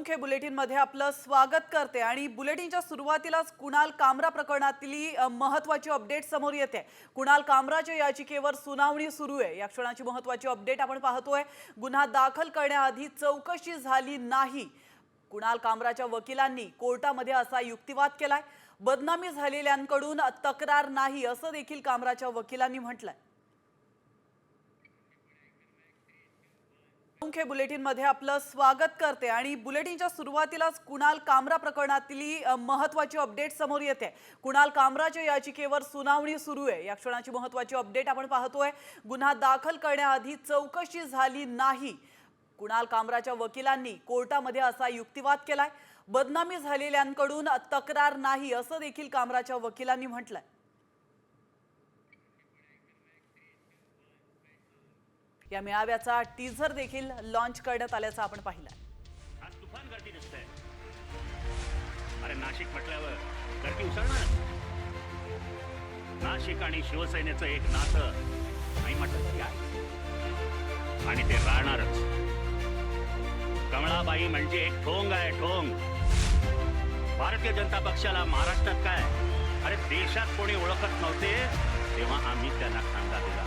प्रमुख हे बुलेटिनमध्ये आपलं स्वागत करते आणि बुलेटिनच्या सुरुवातीलाच कुणाल कामरा प्रकरणातली महत्त्वाची अपडेट समोर येते। कुणाल कामराच्या याचिकेवर सुनावणी सुरू आहे। या क्षणाची महत्त्वाची अपडेट आपण पाहतोय। गुन्हा दाखल करण्याआधी चौकशी झाली नाही। कुणाल कामराच्या वकिलांनी कोर्टामध्ये असा युक्तिवाद केलाय। बदनामी झालेल्यांकडून तक्रार नाही असं देखील कामराच्या वकिलांनी म्हटलंय। मुख्य बुलेटिनमध्ये आपलं स्वागत करते आणि बुलेटिनच्या सुरुवातीलाच कुणाल कामरा प्रकरणातली महत्त्वाची अपडेट समोर येते। कुणाल कामराच्या याचिकेवर सुनावणी सुरू आहे। या क्षणाची महत्त्वाची अपडेट आपण पाहतोय। गुन्हा दाखल करण्याआधी चौकशी झाली नाही। कुणाल कामराच्या वकिलांनी कोर्टामध्ये असा युक्तिवाद केलाय। बदनामी झालेल्यांकडून तक्रार नाही असं देखील कामराच्या वकिलांनी म्हटलंय। या मेळाव्याचा टीझर देखील लॉन्च करण्यात आल्याचं आपण पाहिलंय। आज तुफान गर्दी दिसते। अरे नाशिक म्हटल्यावर गर्दी उसळणार। नाशिक आणि शिवसेनेचं एक नातं नाही म्हटलं की आहे आणि ते राहणारच। कमळाबाई म्हणजे एक ठोंग आहे, ठोंग। भारतीय जनता पक्षाला महाराष्ट्रात काय, अरे देशात कोणी ओळखत नव्हते तेव्हा आम्ही त्यांना खांदा दिला।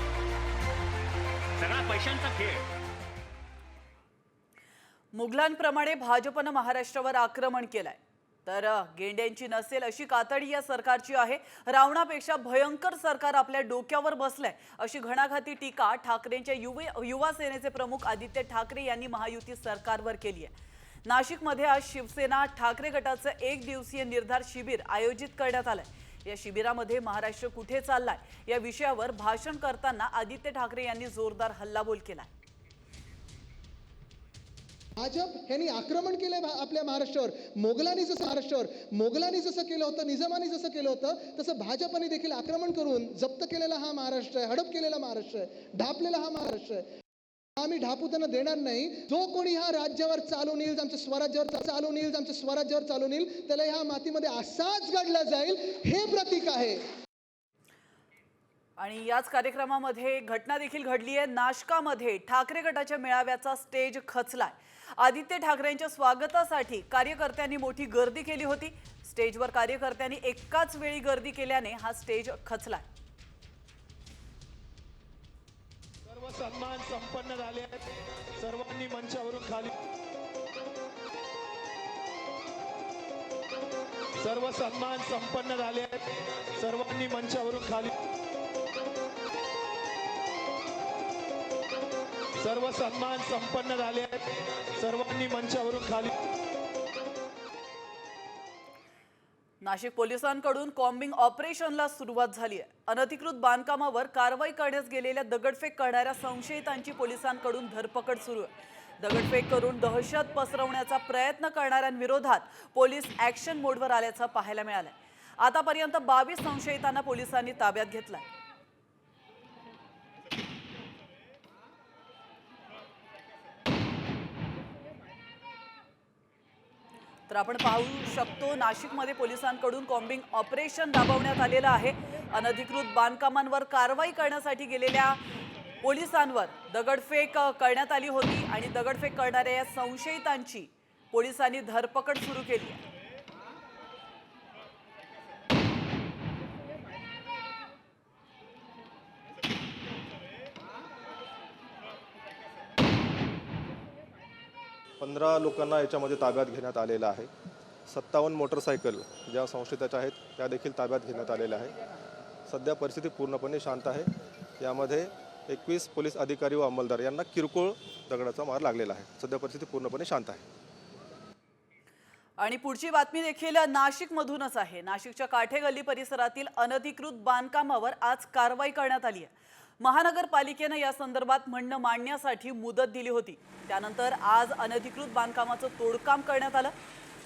सगळा पैशांचा खेळ। मुघलांप्रमाणे भाजपने महाराष्ट्रावर आक्रमण केलंय, तर गेंड्यांची नसेल अशी कातडी या सरकारची आहे। रावणापेक्षा भयंकर सरकार आपल्या डोक्यावर बसलंय अशी घणाघाती टीका ठाकरेंच्या युवा सेनेचे प्रमुख आदित्य ठाकरे यांनी महायुती सरकारवर केली आहे। नाशिकमध्ये आज शिवसेना ठाकरे गटाचं एक दिवसीय निर्धार शिबिर आयोजित करण्यात आलंय। या शिबिरामध्ये महाराष्ट्र कुठे चाललाय या विषयावर भाषण करताना आदित्य ठाकरे यांनी जोरदार हल्लाबोल केलाय। भाजप यांनी आक्रमण केलंय आपल्या महाराष्ट्रावर। मोगलांनी जसं केलं होतं, निजामांनी जसं केलं होतं, तसं भाजपने देखील आक्रमण करून जप्त केलेला हा महाराष्ट्र आहे, हडप केलेला महाराष्ट्र आहे, ढापलेला हा महाराष्ट्र आहे। आम्ही ढापू त्यांना देणार नाही। जो कोणी ह्या राज्यावर चालून येईल, आमच्या स्वराज्यावर चालून येईल त्याला ह्या मातीमध्ये असाच गडला जाईल, हे प्रतीक आहे। आणि याच कार्यक्रमामध्ये घटना देखील घडली आहे। नाशकामध्ये ठाकरे गटाच्या मेळाव्याचा स्टेज खचलाय। आदित्य ठाकरेंच्या स्वागतासाठी कार्यकर्त्यांनी मोठी गर्दी केली होती। स्टेजवर कार्यकर्त्यांनी एकाच वेळी गर्दी केल्याने हा स्टेज खचलाय। सर्व सन्मान संपन्न झाले आहेत। सर्वांनी मंचावरून खाली सर्व सन्मान संपन्न झाले आहेत। सर्वांनी मंचावरून खाली सर्व सन्मान संपन्न झाले आहेत। सर्वांनी मंचावरून खाली। नाशिक पोलिसांकडून कॉम्बिंग ऑपरेशनला सुरुवात झाली आहे। अनधिकृत बांधकामावर कारवाई करण्यास गेलेल्या दगडफेक करणाऱ्या संशयितांची पोलिसांकडून धरपकड सुरू आहे। दगडफेक करून दहशत पसरवण्याचा प्रयत्न करणाऱ्यांविरोधात पोलीस ॲक्शन मोडवर आल्याचं पाहायला मिळालंय। आतापर्यंत 22 संशयितांना पोलिसांनी ताब्यात घेतलंय। तर आपण पाहू शकतो नाशिकमध्ये पोलिसांकडून कॉम्बिंग ऑपरेशन राबवण्यात आलेलं आहे। अनधिकृत बांधकामांवर कारवाई करण्यासाठी गेलेल्या पोलिसांवर दगडफेक करण्यात आली होती आणि दगडफेक करणाऱ्या या संशयितांची पोलिसांनी धरपकड सुरू केली आहे। पंधरा लोकांना याच्यामध्ये ताब्यात घेण्यात आलेलं आहे। 57 मोटरसायकल ज्या संशयिताच्या आहेत त्या देखील ताब्यात घेण्यात आलेल्या आहे। सध्या परिस्थिती पूर्णपणे शांत आहे। यामध्ये 21 पोलीस अधिकारी व अंमलदार यांना किरकोळ दगडाचा मार लागलेला आहे। सध्या परिस्थिती पूर्णपणे शांत आहे। आणि पुढची बातमी देखील नाशिकमधूनच आहे। नाशिकच्या काठेगल्ली परिसरातील अनधिकृत बांधकामावर आज कारवाई करण्यात आली आहे। महानगरपालिकेने या संदर्भात म्हणणं मांडण्यासाठी मुदत दिली होती। त्यानंतर आज अनधिकृत बांधकामाचं तोडकाम करण्यात आलं।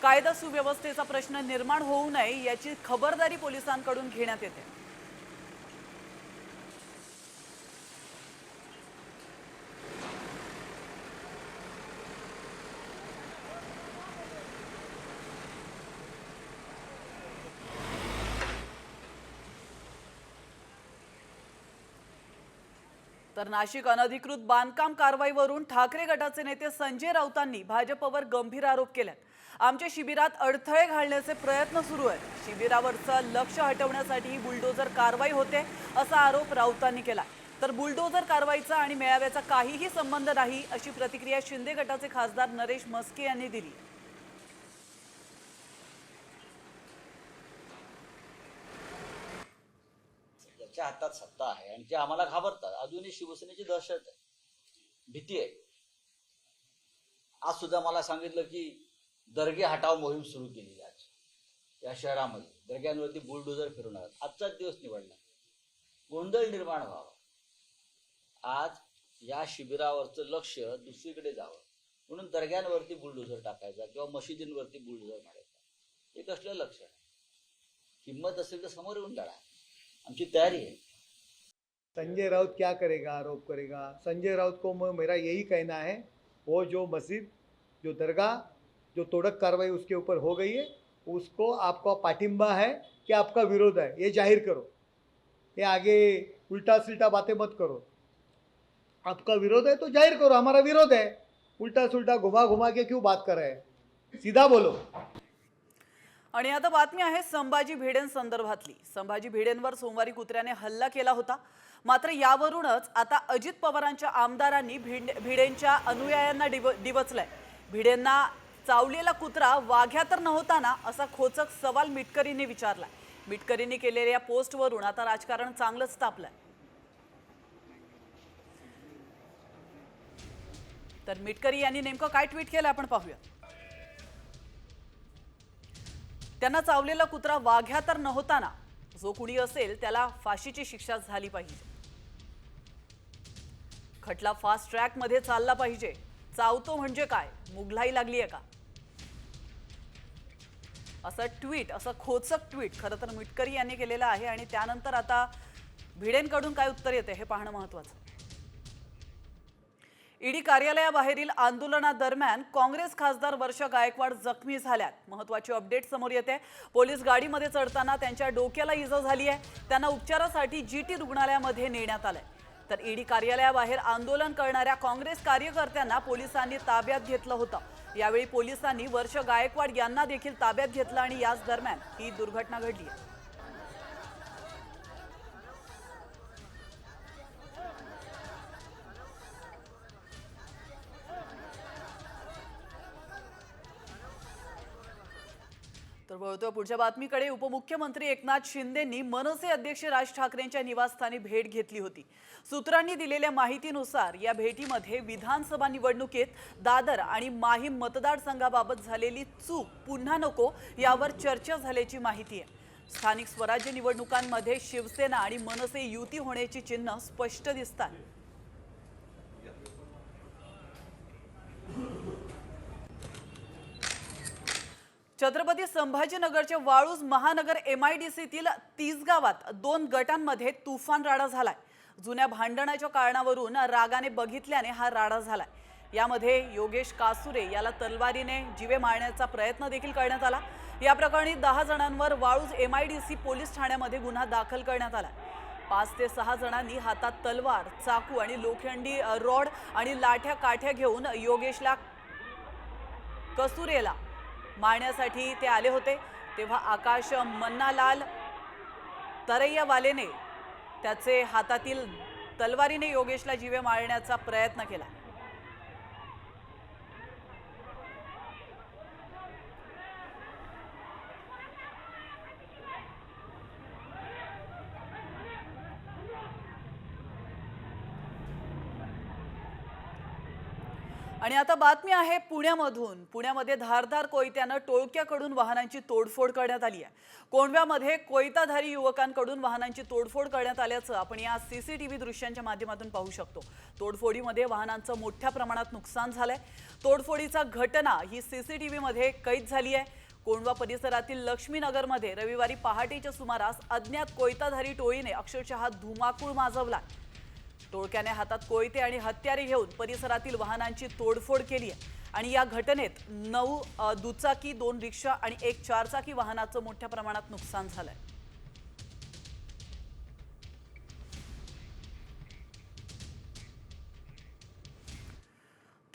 कायदा सुव्यवस्थेचा प्रश्न निर्माण होऊ नये याची खबरदारी पोलिसांकडून घेण्यात येते। तर नाशिक अनधिकृत बांधकाम कारवाईवरून ठाकरे गटाचे नेते संजय राऊतांनी भाजपवर गंभीर आरोप केलेत. आमच्या शिबिरात अडथळे घालण्याचे प्रयत्न सुरू आहेत. शिबिरावरचं लक्ष हटवण्यासाठी ही बुलडोझर कारवाई होते असा आरोप राऊतांनी केला. तर बुलडोझर कारवाईचा आणि मेळाव्याचा काहीही संबंध नाही अशी प्रतिक्रिया शिंदे गटाचे खासदार नरेश म्हस्के यांनी दिली. ज्याच्या हातात सत्ता आहे आणि ते आम्हाला घाबरतात. अजूनही शिवसेनेची दहशत आहे, भीती आहे. आज सुद्धा मला सांगितलं की दर्गे हटाव मोहीम सुरू केली आज या शहरामध्ये. दर्ग्यांवरती बुलडोझर फिरवणार. आजचाच दिवस निवडला, गोंधळ निर्माण व्हावा. आज या शिबिरावरचं लक्ष दुसरीकडे जावं म्हणून दर्ग्यांवरती बुलडोझर टाकायचा किंवा मशिदींवरती बुलडोझर मारायचा, हे कसलं लक्ष आहे? हिम्मत असेल तर समोर येऊन लढा, आमची तैयारी है। संजय राउत क्या करेगा, आरोप करेगा? संजय राउत को मेरा यही कहना है, वो जो मस्जिद, जो दरगाह, जो तोड़क कार्रवाई उसके ऊपर हो गई है, उसको आपका पाटिंबा है कि आपका विरोध है, ये जाहिर करो। ये आगे उल्टा सुल्टा बातें मत करो। आपका विरोध है तो जाहिर करो, हमारा विरोध है। उल्टा सुल्टा घुमा घुमा के क्यों बात कर रहे हैं? सीधा बोलो। आणि आता बातमी आहे संभाजी भिडें संदर्भातली. संभाजी भिडेंवर सोमवारी कुत्र्याने हल्ला केला होता. मात्र यावरूनच आता अजित पवारांच्या आमदारांनी भिडेंच्या अनुयायांना डिवचलाय. भिडेंना चावलेला कुत्रा वाघ्या तर नव्हता ना, असा खोचक सवाल मिटकरींनी विचारलाय. मिटकरींनी केलेल्या पोस्टवरून आता राजकारण चांगलंच तापलंय. तर मिटकरी यांनी नेमकं काय ट्विट केलं आपण पाहूया. त्यांना चावलेला कुत्रा वाघ्या तर नव्हता ना, जो कुणी असेल त्याला फाशीची शिक्षा झाली पाहिजे. खटला फास्ट ट्रॅक मध्ये चालला पाहिजे. चावतो म्हणजे काय, मुघलाई लागली आहे का, असं ट्विट, असं खोचक ट्विट खरं तर मिटकरी यांनी केलेलं आहे. आणि त्यानंतर आता भिडेंकडून काय उत्तर येते हे पाहणं महत्त्वाचं. ईडी कार्यालयाबाहेरील आंदोलनादरम्यान काँग्रेस खासदार वर्षा गायकवाड जखमी झाल्यात. महत्त्वाची अपडेट समोर येते. पोलीस गाडीमध्ये चढताना त्यांच्या डोक्याला इजा झाली आहे. त्यांना उपचारासाठी जीटी रुग्णालयामध्ये नेण्यात आलंय. तर ईडी कार्यालयाबाहेर आंदोलन करणाऱ्या काँग्रेस कार्यकर्त्यांना पोलिसांनी ताब्यात घेतलं होतं. यावेळी पोलिसांनी वर्षा गायकवाड यांना देखील ताब्यात घेतलं आणि याच दरम्यान ही दुर्घटना घडली आहे. तर वळतो पुढच्या बातमीकडे. उपमुख्यमंत्री एकनाथ शिंदेंनी मनसे अध्यक्ष राज ठाकरेंच्या निवासस्थानी भेट घेतली होती. सूत्रांनी दिलेल्या माहितीनुसार या भेटीमध्ये विधानसभा निवडणुकीत दादर आणि माहीम मतदारसंघाबाबत झालेली चूक पुन्हा नको यावर चर्चा झाल्याची माहिती आहे. स्थानिक स्वराज्य निवडणुकांमध्ये शिवसेना आणि मनसे युती होण्याची चिन्ह स्पष्ट दिसतात. छत्रपती संभाजीनगरच्या वाळूज महानगर MIDCतील 30 गावात 2 गटांमध्ये तुफान राडा झालाय. जुन्या भांडणाच्या कारणावरून रागाने बघितल्याने हा राडा झालाय. यामध्ये योगेश कासुरे याला तलवारीने जीवे मारण्याचा प्रयत्न देखील करण्यात आला. या प्रकरणी 10 जणांवर वाळूज MIDC पोलीस ठाण्यामध्ये गुन्हा दाखल करण्यात आला. 5 ते 6 जणांनी हातात तलवार, चाकू आणि लोखंडी रॉड आणि लाठ्या काठ्या घेऊन योगेशला कसूरेला मारण्यासाठी ते आले होते. तेव्हा आकाश मन्नालाल तरैयावालेने त्याचे हातातील तलवारीने योगेशला जीवे मारण्याचा प्रयत्न केला. आणि आता बातमी आहे पुण्यामधून. पुण्यामध्ये धारदार कोयत्यानं टोळक्याकडून वाहनांची तोडफोड करण्यात आली आहे. कोंडव्यामध्ये कोयताधारी युवकांकडून वाहनांची तोडफोड करण्यात आल्याचं आपण या CCTV दृश्यांच्या माध्यमातून पाहू शकतो. तोडफोडीमध्ये वाहनांचं मोठ्या प्रमाणात नुकसान झालंय. तोडफोडीचा घटना ही CCTV मध्ये कैद झाली आहे. कोंडवा परिसरातील लक्ष्मीनगरमध्ये रविवारी पहाटेच्या सुमारास अज्ञात कोयताधारी टोळीने अक्षरशः धुमाकूळ माजवला. टोळक्याने हातात कोयते आणि हत्यारे घेऊन परिसरातील वाहनांची तोडफोड केली आहे. आणि या घटनेत 9 दुचाकी, 2 रिक्षा आणि 1 चारचाकी वाहनाचं मोठ्या प्रमाणात नुकसान झालंय.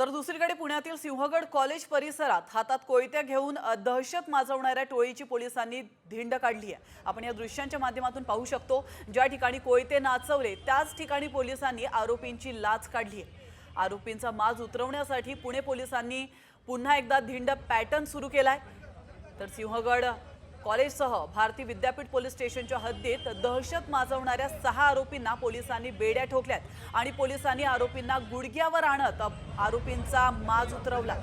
तर दुसरीकडे पुण्यातील सिंहगड कॉलेज परिसरात हातात कोयत्या घेऊन दहशत माजवणाऱ्या टोळीची पोलिसांनी धिंड काढली आहे। आपण या दृश्यांच्या माध्यमातून पाहू शकतो, ज्या ठिकाणी कोयते नाचवले त्याच ठिकाणी पोलिसांनी आरोपींची लाच काढली आहे। आरोपींचा माज उतरवण्यासाठी पुणे पोलिसांनी पुन्हा एकदा धिंड पॅटर्न सुरू केलाय। तर सिंहगड कॉलेजसह भारती विद्यापीठ पोलीस स्टेशनच्या हद्दीत दहशत माजवणाऱ्या 6 आरोपींना पोलिसांनी बेड्या ठोकल्यात आणि पोलिसांनी आरोपींना गुडघ्यावर आणत आरोपींचा माज उतरवला।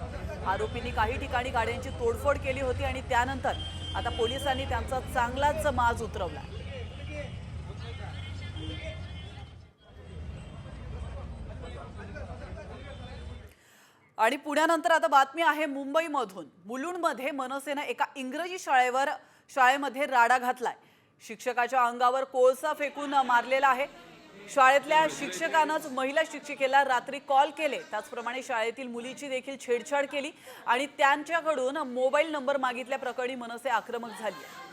आरोपींनी काही ठिकाणी गाड्यांची तोडफोड केली होती आणि त्यानंतर आता पोलिसांनी त्यांचा चांगलाच माज उतरवला। आणि पुण्यानंतर आता बातमी आहे मुंबईमधून। मुलुंडमध्ये मनसेने एका इंग्रजी शाळेमध्ये राडा घातलाय। शिक्षकाच्या अंगावर कोळसा फेकून मारलेला आहे। शाळेतल्या शिक्षकानंच महिला शिक्षिकेला रात्री कॉल केले, त्याचप्रमाणे शाळेतील मुलीची देखील छेडछाड केली आणि त्यांच्याकडून मोबाईल नंबर मागितल्या प्रकरणी मनसे आक्रमक झाली आहे।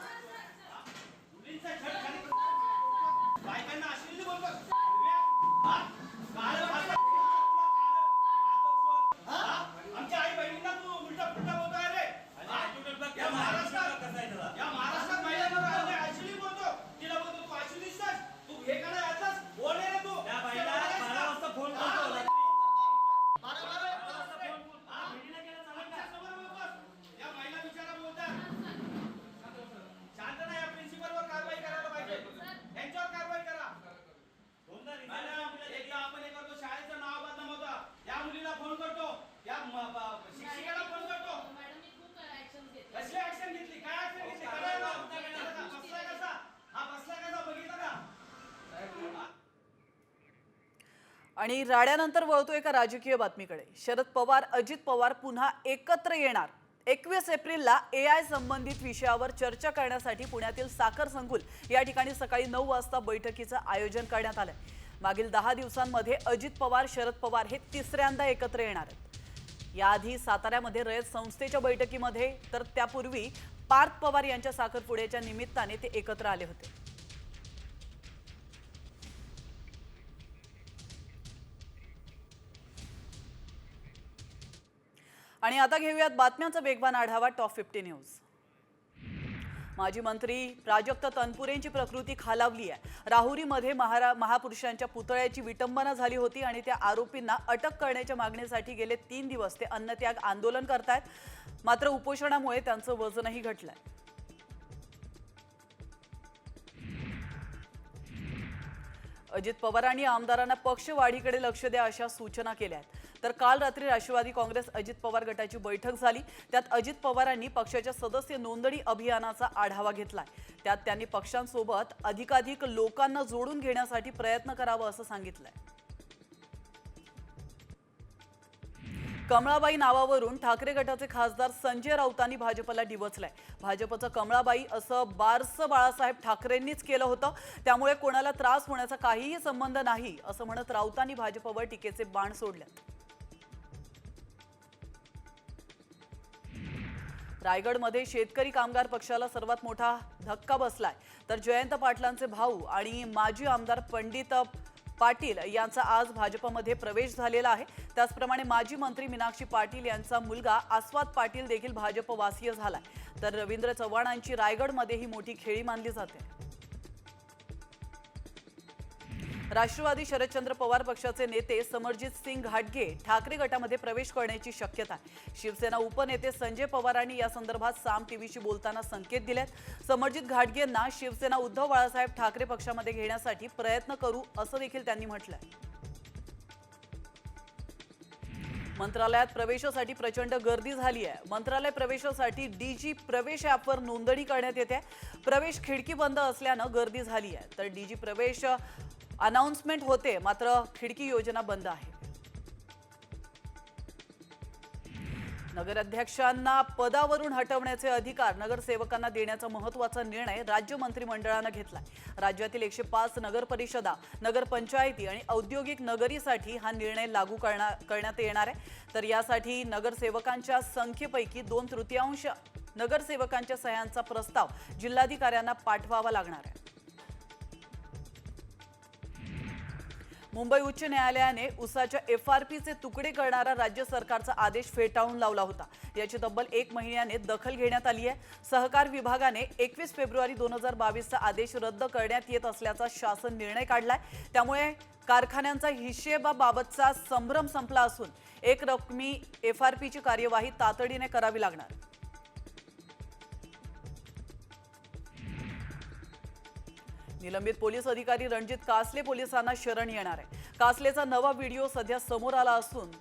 आणि राड्यानंतर वळतो एका राजकीय बातमीकडे। शरद पवार अजित पवार पुन्हा एकत्र येणार। 21 एप्रिलला AI संबंधित विषयावर चर्चा करण्यासाठी पुण्यातील साखर संकुल या ठिकाणी सकाळी 9 वाजता बैठकीचं आयोजन करण्यात आलंय। मागील 10 दिवसांमध्ये अजित पवार शरद पवार हे तिसऱ्यांदा एकत्र येणार आहेत। याआधी साताऱ्यामध्ये रयत संस्थेच्या बैठकीमध्ये तर त्यापूर्वी पार्थ पवार यांच्या साखरपुड्याच्या निमित्ताने ते एकत्र आले होते। आणि आता घेऊयात बातम्यांचा वेगवान आढावा टॉप 50 न्यूज। माजी मंत्री प्राजक्त तनपुरेंची प्रकृती खालावली आहे। राहुरीमध्ये महापुरुषांच्या पुतळ्याची विटंबना झाली होती आणि त्या आरोपींना अटक करण्याच्या मागणीसाठी गेले 3 दिवस ते अन्नत्याग आंदोलन करतायत। मात्र उपोषणामुळे त्यांचं वजनही घटलंय। अजित पवारांनी आमदारांना पक्षवाढीकडे लक्ष द्या अशा सूचना केल्या आहेत। तर काल रात्री राष्ट्रवादी काँग्रेस अजित पवार गटाची बैठक झाली। त्यात अजित पवारांनी पक्षाच्या सदस्य नोंदणी अभियानाचा आढावा घेतलाय। त्यात त्यांनी पक्षांसोबत अधिकाधिक लोकांना जोडून घेण्यासाठी प्रयत्न करावा असं सांगितलंय। कमळाबाई नावावरून ठाकरे गटाचे खासदार संजय राऊतांनी भाजपला डिवचलंय। भाजपचं कमळाबाई असं बारसं बाळासाहेब ठाकरेंनीच केलं होतं, त्यामुळे कोणाला त्रास होण्याचा काहीही संबंध नाही असं म्हणत राऊतांनी भाजपवर टीकेचे बाण सोडलेत। रायगडमध्ये शेतकरी कामगार पक्षाला सर्वात मोठा धक्का बसलाय। तर जयंत पाटलांचे भाऊ आणि माजी आमदार पंडित पाटील यांचा आज भाजपमध्ये प्रवेश झालेला आहे। त्याचप्रमाणे माजी मंत्री मीनाक्षी पाटील यांचा मुलगा आस्वाद पाटील देखील भाजपवासीय झालाय। तर रवींद्र चव्हाणांची रायगडमध्ये ही मोठी खेळी मानली जाते। राष्ट्रवादी शरदचंद्र पवार पक्षाचे नेते समरजित सिंग घाटगे ठाकरे गटामध्ये प्रवेश करण्याची शक्यता आहे। शिवसेना उपनेते संजय पवारांनी या संदर्भात साम टीव्हीशी बोलताना संकेत दिलेत। समरजित घाटगेंना शिवसेना उद्धव बाळासाहेब ठाकरे पक्षामध्ये घेण्यासाठी प्रयत्न करू असं देखील त्यांनी म्हटलंय। मंत्रालयात प्रवेशासाठी प्रचंड गर्दी झाली आहे। मंत्रालय प्रवेशासाठी डीजी प्रवेश ॲपवर नोंदणी करण्यात येते। प्रवेश खिडकी बंद असल्यानं गर्दी झाली आहे। तर डीजी प्रवेश अनाउन्समेंट होते, मात्र खिडकी योजना बंद आहे। नगराध्यक्षांना पदावरून हटवण्याचे अधिकार नगरसेवकांना देण्याचा महत्त्वाचा निर्णय राज्य मंत्रिमंडळाने घेतला। राज्यातील 105 नगर परिषदा, नगरपंचायती आणि औद्योगिक नगरीसाठी हा निर्णय लागू करण्यात येणार आहे। तर यासाठी नगरसेवकांच्या संख्येपैकी 2/3 नगरसेवकांच्या सह्यांचा प्रस्ताव जिल्हाधिकाऱ्यांना पाठवावा लागणार आहे। मुंबई उच्च न्यायालयाने उसाच्या FRPचे तुकडे करणारा राज्य सरकारचा आदेश फेटाळून लावला होता। याची तब्बल 1 महिन्याने दखल घेण्यात आली आहे। सहकार विभागाने 21 फेब्रुवारी 2022 चा आदेश रद्द करण्यात येत असल्याचा शासन निर्णय काढलाय। त्यामुळे कारखान्यांचा हिशेबाबाबतचा संभ्रम संपला असून एक रकमी FRPची कार्यवाही तातडीने करावी लागणार। निलंबित पोलीस अधिकारी रणजित कासले पोलिसांना शरण येणार आहे। कासलेचा नवा व्हिडिओ सध्या समोर आला असून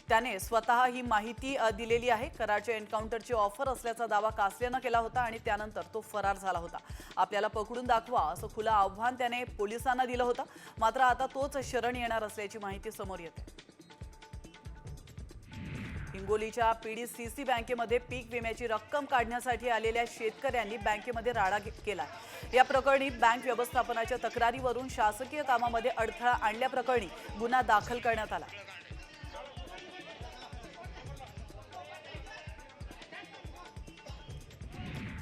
त्याने स्वतः ही माहिती दिलेली आहे। कराडच्या एन्काउंटरची ऑफर असल्याचा दावा कासलेनं केला होता आणि त्यानंतर तो फरार झाला होता। आपल्याला पकडून दाखवा असं खुलं आव्हान त्याने पोलिसांना दिलं होतं। मात्र आता तोच शरण येणार असल्याची माहिती समोर येते। हिंगोलीच्या PDCC बँकेमध्ये पीक विम्याची रक्कम काढण्यासाठी आलेल्या शेतकऱ्यांनी बँकेमध्ये राडा केलाय। या प्रकरणी बँक व्यवस्थापनाच्या तक्रारीवरून शासकीय कामामध्ये अडथळा आणल्याप्रकरणी गुन्हा दाखल करण्यात आला।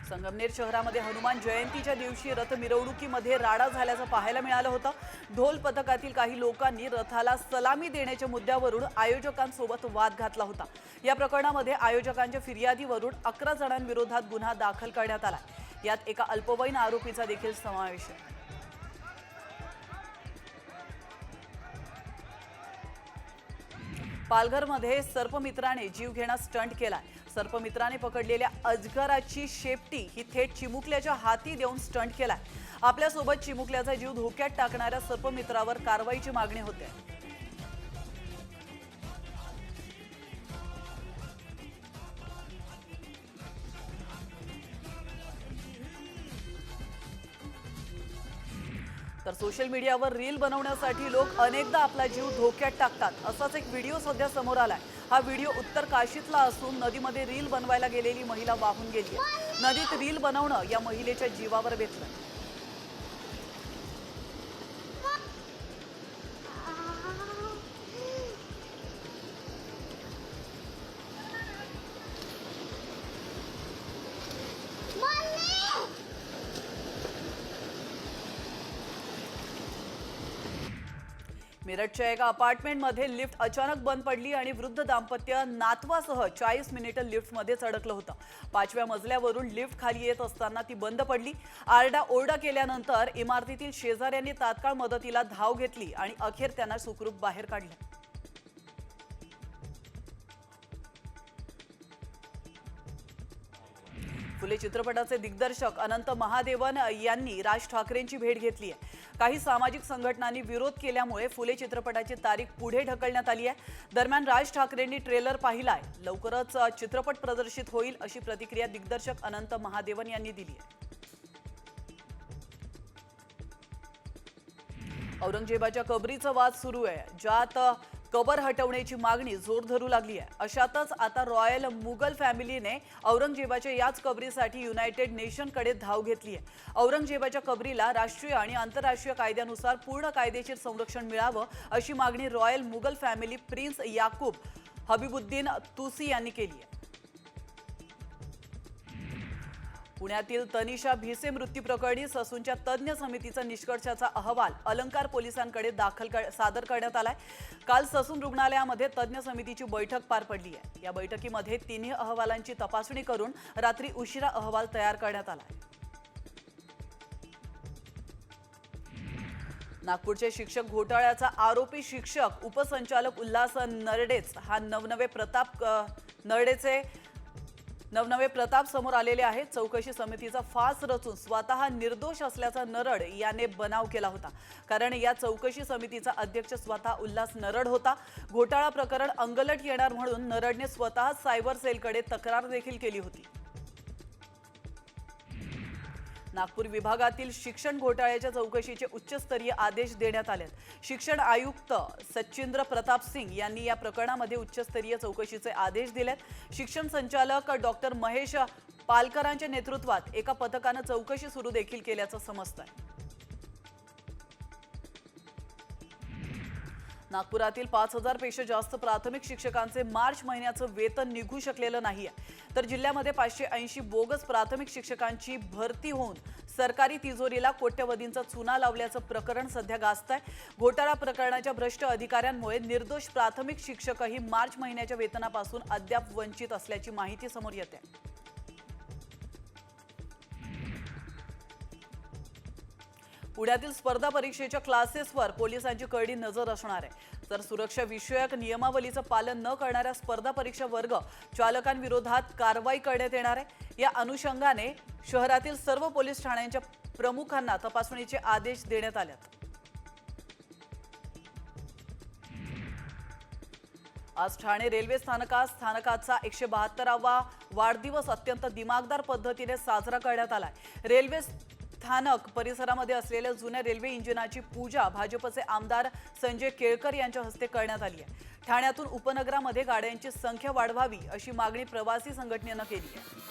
संगमनेर शहरामध्ये हनुमान जयंतीच्या दिवशी रथ मिरवणुकीमध्ये राडा झाल्याचं पाहायला मिळालं होतं। ढोल पथकातील काही लोकांनी रथाला सलामी देण्याच्या मुद्द्यावरून आयोजकांसोबत वाद घातला होता। या प्रकरणामध्ये आयोजकांच्या फिर्यादीवरून 11 जणांविरोधात गुन्हा दाखल करण्यात आला। यात एका अल्पवयीन आरोपीचा देखील समावेश आहे। पालघरमध्ये सर्पमित्राने जीवघेणा स्टंट केलाय। सर्पमित्राने पकडलेल्या अजगराची शेपटी ही थेट चिमुकल्याच्या हाती देऊन स्टंट केलाय। आपल्यासोबत चिमुकल्याचा जीव धोक्यात टाकणाऱ्या सर्पमित्रावर कारवाईची मागणी होते। तर सोशल मीडियावर रील बनवण्यासाठी लोक अनेकदा आपला जीव धोक्यात टाकतात। असाच एक व्हिडिओ सध्या समोर आलाय। हा व्हिडिओ उत्तर काशीतला असून नदीमध्ये रील बनवायला गेलेली महिला वाहून गेली आहे। नदीत रील बनवणं या महिलेच्या जीवावर बेतलं। मिरजच्या एका अपार्टमेंटमध्ये लिफ्ट अचानक बंद पडली आणि वृद्ध दाम्पत्य नातवासह 40 मिनिटं लिफ्टमध्येच अडकलं होतं। 5व्या मजल्यावरून लिफ्ट खाली येत असताना ती बंद पडली। आरडाओरडा केल्यानंतर इमारतीतील शेजाऱ्यांनी तात्काळ मदतीला धाव घेतली आणि अखेर त्यांना सुखरूप बाहेर काढले। फुले चित्रपटाचे दिग्दर्शक अनंत महादेवन यांनी राज ठाकरेंची भेट घेतली आहे। काही सामाजिक संघटनांनी विरोध केल्यामुळे फुले चित्रपटाची तारीख पुढे ढकलण्यात आली आहे। दरम्यान राज ठाकरेंनी ट्रेलर पाहिलाय। लवकरच चित्रपट प्रदर्शित होईल अशी प्रतिक्रिया दिग्दर्शक अनंत महादेवन यांनी दिली आहे। औरंगजेबाच्या कबरीचा वाद सुरू आहे, ज्यात कबर हटवण्याची मागणी जोर धरू लागली आहे। अशातच आता रॉयल मुघल फॅमिलीने औरंगजेबाच्या याच कबरीसाठी युनायटेड नेशनकडे धाव घेतली आहे। औरंगजेबाच्या कबरीला राष्ट्रीय आणि आंतरराष्ट्रीय कायद्यानुसार पूर्ण कायदेशीर संरक्षण मिळावं अशी मागणी royal Mughal family prince Yakub Habibuddin तुसी यांनी केली आहे। पुण्यातील तनिषा भिसे मृत्यू प्रकरणी ससूनच्या तज्ञ समितीचा निष्कर्षाचा अहवाल अलंकार पोलिसांकडे सादर करण्यात आलाय। काल ससून रुग्णालयामध्ये तज्ञ समितीची बैठक पार पडली आहे। या बैठकीमध्ये तिन्ही अहवालांची तपासणी करून रात्री उशिरा अहवाल तयार करण्यात आला। नागपूरचे शिक्षक घोटाळ्याचा आरोपी शिक्षक उपसंचालक उल्हास नरडेच हा नवनवे प्रताप समोर आलेले आहेत। चौकशी समितीचा फास रचून स्वतः निर्दोष असल्याचा नरड याने बनाव केला होता, कारण या चौकशी समितीचा अध्यक्ष स्वतः उल्हास नरड होता। घोटाळा प्रकरण अंगलट येणार म्हणून नरडने स्वतः सायबर सेलकडे तक्रार देखील केली होती। नागपूर विभागातील शिक्षण घोटाळ्याच्या चौकशीचे उच्चस्तरीय आदेश देण्यात आले। शिक्षण आयुक्त सचिंद्र प्रताप सिंग यांनी या प्रकरणामध्ये उच्चस्तरीय चौकशीचे आदेश दिलेत। शिक्षण संचालक डॉक्टर महेश पालकरांच्या नेतृत्वात एका पथकाने चौकशी सुरू देखील केल्याचं समजतंय। नागपुरातील 5,000 पेक्षा जास्त प्राथमिक शिक्षकांचे मार्च महिन्याचं वेतन निघू शकलेलं नाहीये, तर जिल्ह्यामध्ये 580 बोगस प्राथमिक शिक्षकांची भरती होऊन सरकारी तिजोरीला कोट्यवधींचा चुना लावल्याचं प्रकरण सध्या गाजतंय। घोटाळा प्रकरणाच्या भ्रष्ट अधिकाऱ्यांमुळे निर्दोष प्राथमिक शिक्षकही मार्च महिन्याच्या वेतनापासून अद्याप वंचित असल्याची माहिती समोर येते। पुण्यातील स्पर्धा परीक्षेच्या क्लासेसवर पोलिसांची करडी नजर असणार आहे। तर सुरक्षा विषयक नियमावलीचं पालन न करणाऱ्या स्पर्धा परीक्षा वर्ग चालकांविरोधात कारवाई करण्यात येणार आहे। या अनुषंगाने शहरातील सर्व पोलीस ठाण्यांच्या प्रमुखांना तपासणीचे आदेश देण्यात आलेत। आज ठाणे रेल्वे स्थानकाचा 172वा वाढदिवस अत्यंत दिमागदार पद्धतीने साजरा करण्यात आलाय। रेल्वे स्थानक परिसरामध्ये असलेल्या जुन्या रेल्वे इंजिनाची पूजा भाजपचे आमदार संजय केळकर यांच्या हस्ते करण्यात आली आहे। ठाण्यातून उपनगरामध्ये गाड्यांची संख्या वाढवावी अशी मागणी प्रवासी संघटनेनं केली आहे।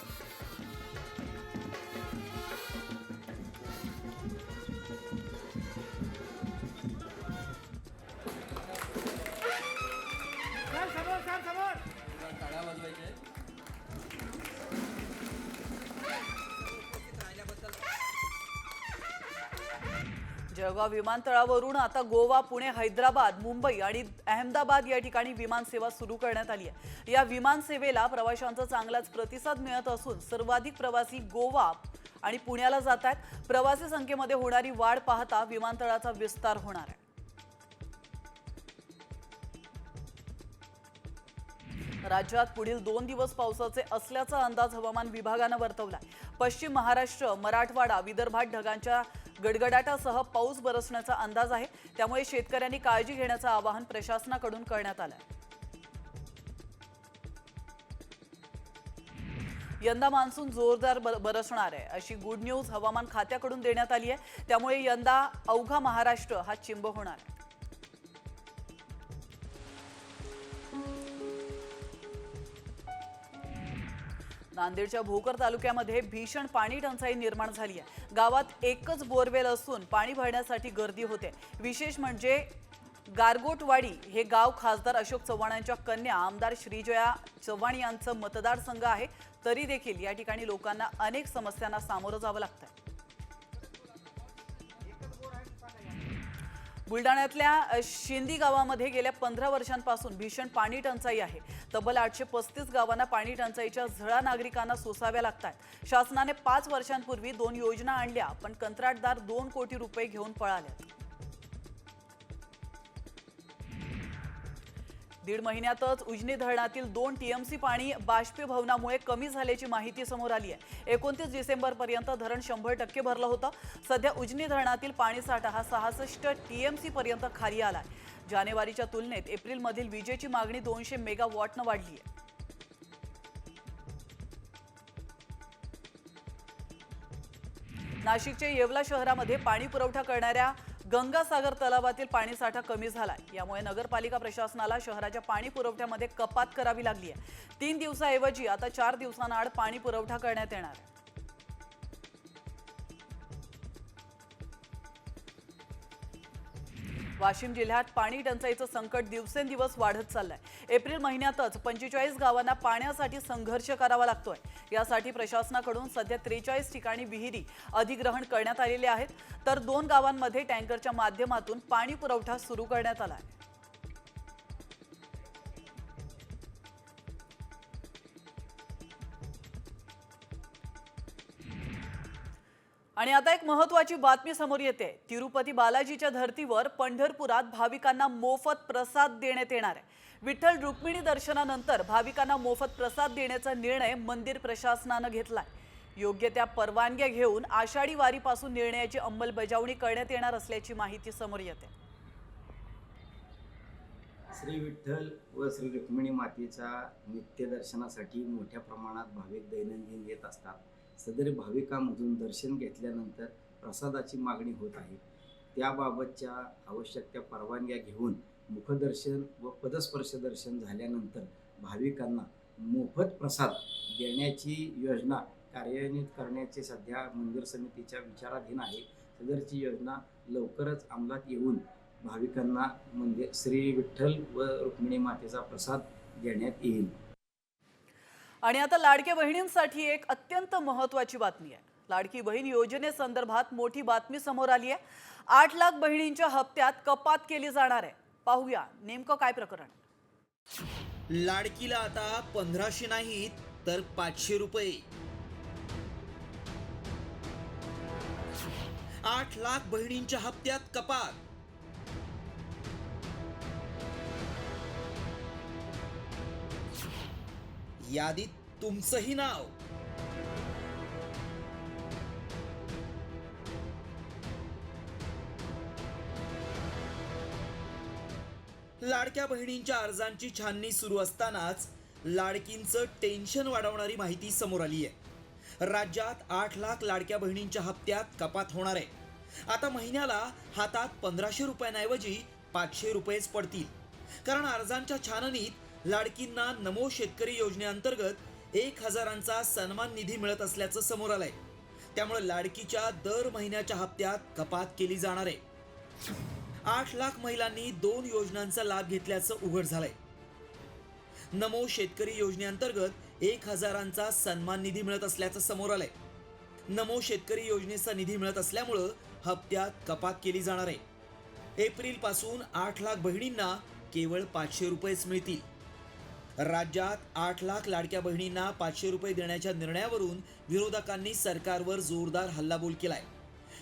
जळगाव विमानतळावरून आता गोवा, पुणे, हैदराबाद, मुंबई आणि अहमदाबाद या ठिकाणी विमानसेवा सुरू करण्यात आली आहे। या विमानसेवेला प्रवाशांचा चांगलाच प्रतिसाद मिळत असून सर्वाधिक प्रवासी गोवा आणि पुण्याला जात आहेत। प्रवासी संख्येमध्ये होणारी वाढ पाहता विमानतळाचा विस्तार होणार आहे। राज्यात पुढील 2 दिवस पावसाचे असल्याचा अंदाज हवामान विभागानं वर्तवला। पश्चिम महाराष्ट्र, मराठवाडा, विदर्भात ढगांच्या गडगडाटासह पाऊस बरसण्याचा अंदाज आहे। त्यामुळे शेतकऱ्यांनी काळजी घेण्याचं आवाहन प्रशासनाकडून करण्यात आलं आहे। यंदा मान्सून जोरदार बरसणार आहे अशी गुड न्यूज हवामान खात्याकडून देण्यात आली आहे। त्यामुळे यंदा अवघा महाराष्ट्र हा चिंब होणार आहे। नांदेडच्या भोकर तालुक्यामध्ये भीषण पाणी टंचाई निर्माण झाली आहे। गावात एकच बोरवेल असून पाणी भरण्यासाठी गर्दी होते। विशेष म्हणजे गारगोटवाडी हे गाव खासदार अशोक चव्हाणांच्या कन्या आमदार श्रीजया चव्हाण यांचं मतदारसंघ आहे, तरी देखील या ठिकाणी लोकांना अनेक समस्यांना सामोरं जावं लागतंय। बुलडाण्यातल्या शिंदी गावामध्ये गेल्या 15 वर्षांपासून भीषण पाणी टंचाई आहे। तब्बल 835 गावांना पाणी टंचाईच्या झळा नागरिकांना सोसाव्या लागतात। शासनाने 5 वर्षांपूर्वी 2 योजना आणल्या, पण कंत्राटदार 2 कोटी रुपये घेऊन पळाले। 1.5 महिन्यातच उजनी धरणातील 2 TMC पाणी बाष्पीभवनामुळे कमी झाल्याची माहिती समोर आली आहे। 29 डिसेंबरपर्यंत धरण 100% भरलं होतं। सध्या उजनी धरणातील पाणीसाठा हा 66 TMC पर्यंत खाली आलाय। जानेवारीच्या तुलनेत एप्रिलमधील विजेची मागणी 200 मेगावॉटनं वाढली आहे। नाशिकच्या येवला शहरामध्ये पाणी पुरवठा करणाऱ्या गंगासागर तलावातील पाणीसाठा कमी झालाय। यामुळे नगरपालिका प्रशासनाला शहराच्या पाणी पुरवठ्यामध्ये कपात करावी लागली आहे। 3 दिवसाऐवजी आता 4 दिवसांआड पाणी पुरवठा करण्यात येणार आहे। वाशिम जिल्ह्यात पाणी टंचाईचं संकट दिवसेंदिवस वाढत चाललंय। एप्रिल महिन्यातच 45 गावांना पाण्यासाठी संघर्ष करावा लागतोय। यासाठी प्रशासनाकडून सध्या 43 ठिकाणी विहिरी अधिग्रहण करण्यात आलेले आहेत, तर 2 गावांमध्ये टँकरच्या माध्यमातून पाणी पुरवठा सुरू करण्यात आला आहे। आणि आता एक महत्त्वाची बातमी समोर येते। तिरुपती बालाजीच्या धर्तीवर पंढरपुरात भाविकांना मोफत प्रसाद देण्यात येणार आहे। विठ्ठल रुक्मिणी दर्शनानंतर भाविकांना मोफत प्रसाद देण्याचा निर्णय मंदिर प्रशासनाने घेतलाय। योग्य त्या परवानग्या घेऊन आषाढी वारीपासून निर्णयाची अंमलबजावणी करण्यात येणार असल्याची माहिती समोर येते। श्री विठ्ठल व श्री रुक्मिणी मातेचा नित्य दर्शनासाठी मोठ्या प्रमाणात भाविक दैनंदिन येत असतात। सदर भाविकांमधून दर्शन घेतल्यानंतर प्रसादाची मागणी होत आहे। त्याबाबतच्या आवश्यक त्या परवानग्या घेऊन मुखदर्शन व पदस्पर्श दर्शन झाल्यानंतर भाविकांना मोफत प्रसाद देण्याची योजना कार्यान्वित करण्याचे सध्या मंदिर समितीच्या विचाराधीन आहे। सदरची योजना लवकरच अंमलात येऊन भाविकांना म्हणजे श्री विठ्ठल व रुक्मिणी मातेचा प्रसाद देण्यात येईल. आणि आता लाडक्या बहिणींसाठी एक अत्यंत महत्त्वाची बातमी आहे. लाडकी बहीण योजनेसंदर्भात मोठी बातमी समोर आली आहे. 8 लाख बहिणींच्या हप्त्यात कपात केली जाणार आहे. पाहूया नेमकं काय प्रकरण. लाडकीला आता 1500 नाहीत तर 500 रुपये. 8 लाख बहिणींच्या हप्त्यात कपात. यादीत तुमचंही नाव. लाडक्या बहिणींच्या अर्जांची छाननी सुरू असतानाच लाडकींचं टेन्शन वाढवणारी माहिती समोर आली आहे. राज्यात 8 लाख लाडक्या बहिणींच्या हप्त्यात कपात होणार आहे. आता महिन्याला हातात 1500 रुपयांऐवजी 500 रुपयेच पडतील. कारण अर्जांच्या छाननीत लाडकींना नमो शेतकरी योजनेअंतर्गत 1000चा सन्मान निधी मिळत असल्याचं समोर आलंय. त्यामुळे लाडकीच्या दर महिन्याच्या हप्त्यात कपात केली जाणार आहे. 8 लाख महिलांनी 2 योजनांचा लाभ घेतल्याचं उघड झालंय. नमो शेतकरी योजनेअंतर्गत 1000चा सन्मान निधी मिळत असल्याचं समोर आलंय. नमो शेतकरी योजनेचा निधी मिळत असल्यामुळं हप्त्यात कपात केली जाणार आहे. एप्रिल पासून 8 लाख बहिणींना केवळ 500 रुपयेच मिळतील. राज्यात 8 लाख लाडक्या बहिणींना 500 रुपये देण्याच्या निर्णयावरून विरोधकांनी सरकारवर जोरदार हल्लाबोल केलाय.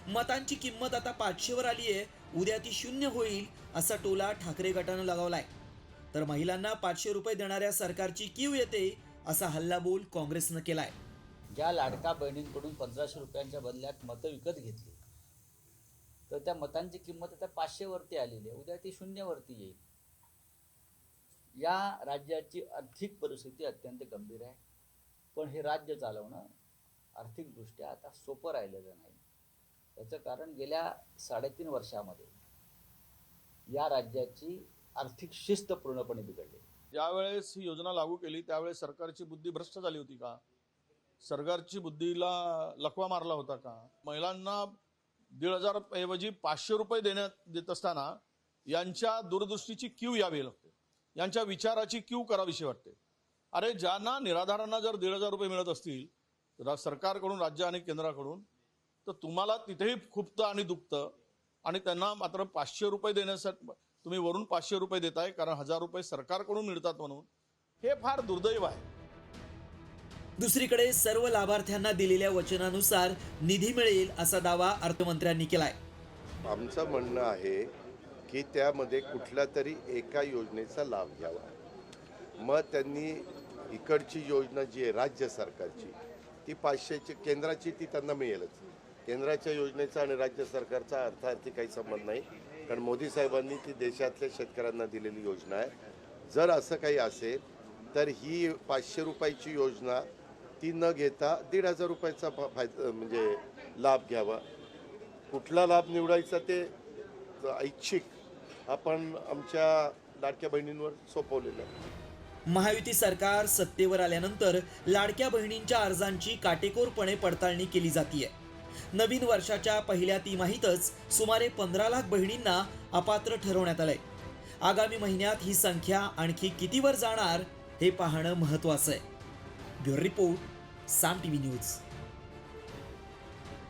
मतांची किंमत आता 500 वर आली आहे, उद्या ती 0 होईल असा टोला ठाकरे गटानं लगावलाय. तर महिलांना 500 रुपये देणाऱ्या सरकारची कीव येते असा हल्लाबोल काँग्रेसनं केलाय. ज्या लाडका बहिणींकडून 1500 रुपयांच्या बदल्यात मतं विकत घेतली तर त्या मतांची किंमत आता 500 वरती आलेली आहे, उद्या ती 0 वरती येईल. या राज्याची आर्थिक परिस्थिती अत्यंत गंभीर आहे. पण हे राज्य चालवणं आर्थिकदृष्ट्या आता सोपं राहिलेलं नाही. याचं कारण गेल्या 3.5 वर्षामध्ये या राज्याची आर्थिक शिस्त पूर्णपणे बिघडली. ज्यावेळेस ही योजना लागू केली त्यावेळेस सरकारची बुद्धी भ्रष्ट झाली होती का? सरकारची बुद्धीला लकवा मारला होता का? महिलांना 1500 ऐवजी 500 रुपये देत असताना यांच्या दूरदृष्टीची कीव यावी लागते, यांच्या विचाराची कीव करावीशी वाटते. अरे ज्यांना निराधारांना जर 1500 रुपये मिळत असतील सरकारकडून, राज्य आणि केंद्राकडून, तर तुम्हाला तिथेही खुपतं आणि दुखतं आणि त्यांना मात्र 500 रुपये देण्यासाठी तुम्ही वरून 500 रुपये देताय कारण 1000 रुपये सरकारकडून मिळतात म्हणून. हे फार दुर्दैव आहे. दुसरीकडे सर्व लाभार्थ्यांना दिलेल्या वचनानुसार निधी मिळेल असा दावा अर्थमंत्र्यांनी केलाय. आमचं म्हणणं आहे की त्यामध्ये कुठल्या तरी एका योजनेचा लाभ घ्यावा. मग त्यांनी इकडची योजना जी आहे राज्य सरकारची ती 500ची, केंद्राची ती त्यांना मिळेलच. केंद्राच्या योजनेचा आणि राज्य सरकारचा अर्थार्थी काही संबंध नाही, कारण मोदी साहेबांनी ती देशातल्या शेतकऱ्यांना दिलेली योजना आहे. जर असं काही असेल तर ही 500 रुपयाची योजना ती न घेता 1500 रुपयाचा फायदा म्हणजे लाभ घ्यावा. कुठला लाभ निवडायचा ते ऐच्छिक आपण आमच्या लाडक्या बहिणींवर सोपवलेलं आहे. महायुती सरकार सत्तेवर आल्यानंतर लाडक्या बहिणींच्या अर्जांची काटेकोरपणे पडताळणी केली जातीये. नवीन वर्षाच्या पहिल्या तिमाहीतच सुमारे 15 लाख बहिणींना अपात्र ठरवण्यात आलंय. आगामी महिन्यात ही संख्या आणखी कितीवर जाणार हे पाहणं महत्त्वाचं आहे. ब्युरो रिपोर्ट, साम टीव्ही न्यूज.